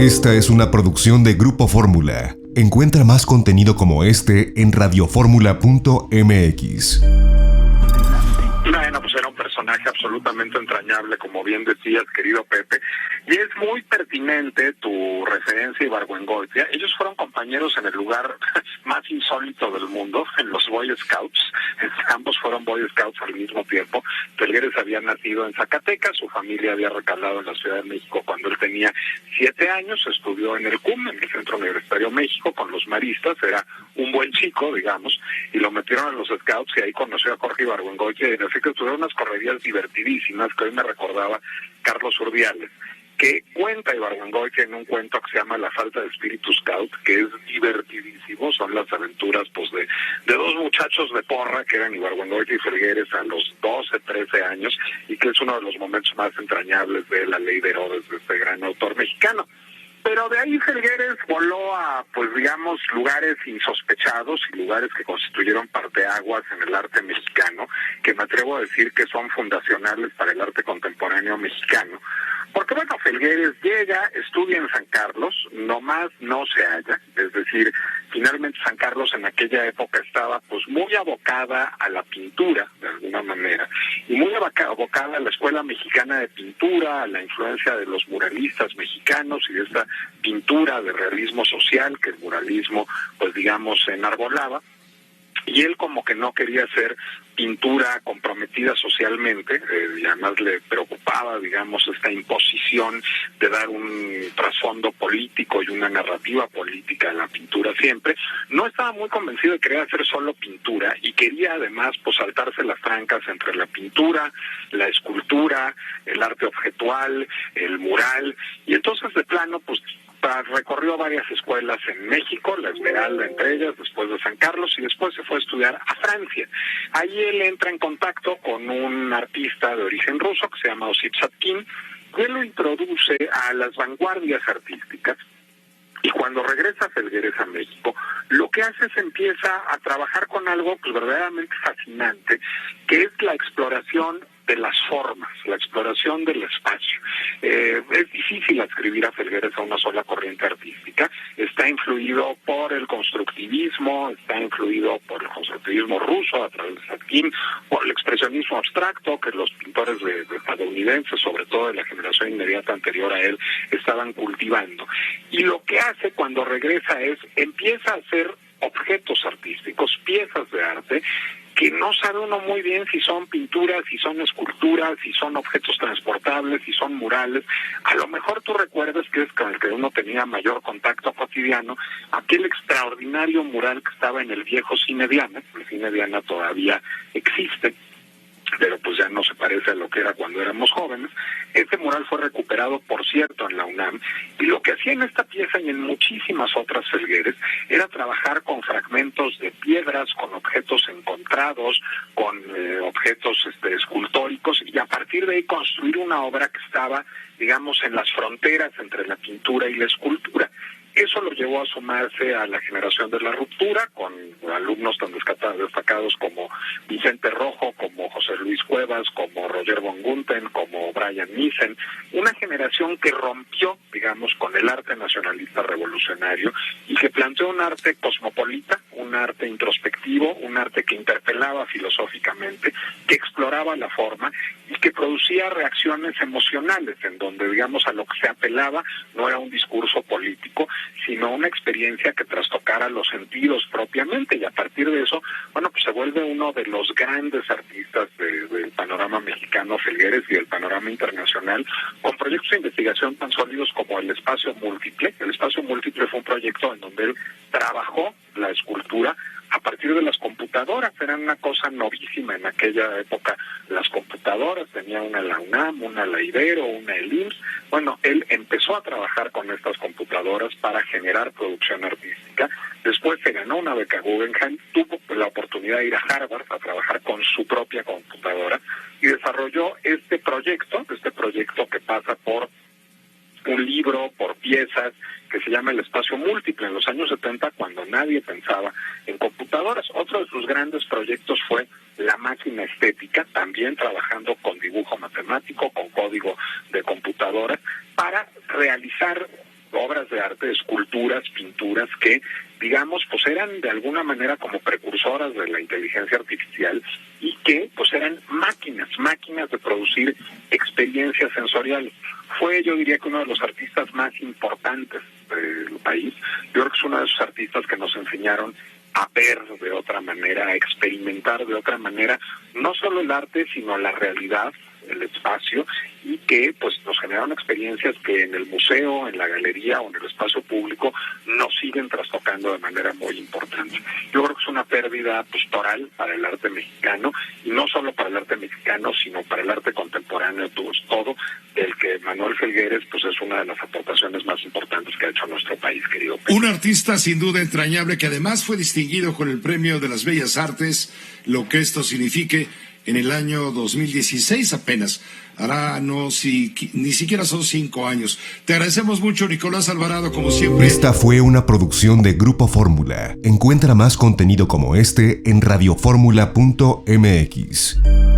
Esta es una producción de Grupo Fórmula. Encuentra más contenido como este en radioformula.mx. Bueno, pues era un personaje absolutamente entrañable, como bien decías, querido Pepe, y es muy pertinente tu referencia a Ibargüengoitia. Ellos fueron compañeros en el lugar más insólito del mundo, en los Boy Scouts. Ambos fueron Boy Scouts al mismo tiempo. Felgueres había nacido en Zacatecas, su familia había recalado en la Ciudad de México cuando él tenía 7 años, estudió en el CUM, en el Centro Universitario México, con los maristas, era un buen chico, digamos, y lo metieron en los Scouts, y ahí conoció a Jorge Ibargüengoitia, y así que tuvieron unas correrías divertidísimas que hoy me recordaba Carlos Urdiales, que cuenta Ibargüengoitia en un cuento que se llama La falta de espíritu scout, que es divertidísimo. Son las aventuras pues de dos muchachos de porra que eran Ibargüengoitia y Felgueres a los 12, 13 años, y que es uno de los momentos más entrañables de La Ley de Herodes, de este gran autor mexicano. Pero de ahí Felgueres voló a, pues digamos, lugares insospechados y lugares que constituyeron parteaguas en el arte mexicano, que me atrevo a decir que son fundacionales para el arte contemporáneo mexicano. Porque bueno, Felgueres llega, estudia en San Carlos, nomás no se halla, es decir, finalmente San Carlos en aquella época estaba pues muy abocada a la pintura, de alguna manera, y muy abocada a la escuela mexicana de pintura, a la influencia de los muralistas mexicanos y de esta pintura de realismo social que el muralismo, pues digamos, enarbolaba. Y él como que no quería hacer pintura comprometida socialmente, y además le preocupaba, digamos, esta imposición de dar un trasfondo político y una narrativa política a la pintura siempre. No estaba muy convencido de querer hacer solo pintura y quería además pues saltarse las trancas entre la pintura, la escultura, el arte objetual, el mural, y entonces de plano pues recorrió varias escuelas en México, la Esmeralda entre ellas, después de San Carlos, y después se fue a estudiar a Francia. Ahí él entra en contacto con un artista de origen ruso que se llama Osip Satkin, que lo introduce a las vanguardias artísticas. Y cuando regresa Felgueres a México, lo que hace es empieza a trabajar con algo pues verdaderamente fascinante, que es la exploración de las formas, la exploración del espacio. Es difícil adscribir a Felgueres a una sola corriente artística. Está influido por el constructivismo, está influido por el constructivismo ruso a través de Satkin, por el expresionismo abstracto que los pintores estadounidenses, sobre todo de la generación inmediata anterior a él, estaban cultivando. Y lo que hace cuando regresa es, empieza a hacer objetos artísticos, piezas de arte, que no sabe uno muy bien si son pinturas, si son esculturas, si son objetos transportables, si son murales. A lo mejor tú recuerdas que es con el que uno tenía mayor contacto cotidiano, aquel extraordinario mural que estaba en el viejo Cine Diana. El Cine Diana todavía existe, pero pues ya no se parece a lo que era cuando éramos jóvenes. Este mural fue recuperado, por cierto, en la UNAM, y lo que hacía en esta pieza y en muchísimas otras Felgueres era trabajar con fragmentos de piedras, con objetos encontrados, con objetos escultóricos, y a partir de ahí construir una obra que estaba, digamos, en las fronteras entre la pintura y la escultura. Eso lo llevó a sumarse a la generación de la ruptura, con alumnos tan destacados como Vicente Rojo, como José Luis Cuevas, como Roger von Gunthen, como Brian Nissen, una generación que rompió, digamos, con el arte nacionalista revolucionario y que planteó un arte cosmopolita, un arte introspectivo, un arte que interpelaba filosóficamente, que exploraba la forma y que producía reacciones emocionales, en donde, digamos, a lo que se apelaba no era un discurso político, sino una experiencia que trastocara los sentidos propiamente, y a partir de eso, bueno, pues se vuelve uno de los grandes artistas del panorama mexicano, Felgueres, y del panorama internacional, con proyectos de investigación tan sólidos como el Espacio Múltiple. El Espacio Múltiple fue un proyecto en donde él trabajó la escultura a partir de las computadoras. Eran una cosa novísima en aquella época las computadoras, tenía una la UNAM, una la Ibero, una el IMSS. Bueno, él empezó a trabajar con estas computadoras para generar producción artística. Después se ganó una beca Guggenheim, tuvo la oportunidad de ir a Harvard a trabajar con su propia computadora y desarrolló este proyecto que pasa por un libro, por piezas, que se llama El Espacio Múltiple, en los años 70, cuando nadie pensaba en computadoras. Otro de sus grandes proyectos fue La Máquina Estética, también trabajando con dibujo matemático, con código de computadora, para realizar obras de arte, esculturas, pinturas que, digamos, pues eran de alguna manera como precursoras de la inteligencia artificial y que pues eran máquinas de producir experiencias sensoriales. Fue, yo diría, que uno de los artistas más importantes del país. Yo creo que es uno de esos artistas que nos enseñaron a ver de otra manera, a experimentar de otra manera, no solo el arte, sino la realidad, el espacio, y que pues nos generaron experiencias que en el museo, en la galería o en el espacio público nos siguen trastocando de manera muy importante. Yo creo que es una pérdida pues total para el arte mexicano, y no solo para el arte mexicano, sino para el arte contemporáneo, todo, del que Manuel Felgueres pues es una de las aportaciones más importantes que ha hecho nuestro país, querido Pedro. Un artista sin duda entrañable que además fue distinguido con el Premio de las Bellas Artes, lo que esto signifique. En el año 2016 apenas, ni siquiera son 5 años. Te agradecemos mucho, Nicolás Alvarado, como siempre. Esta fue una producción de Grupo Fórmula. Encuentra más contenido como este en radioformula.mx.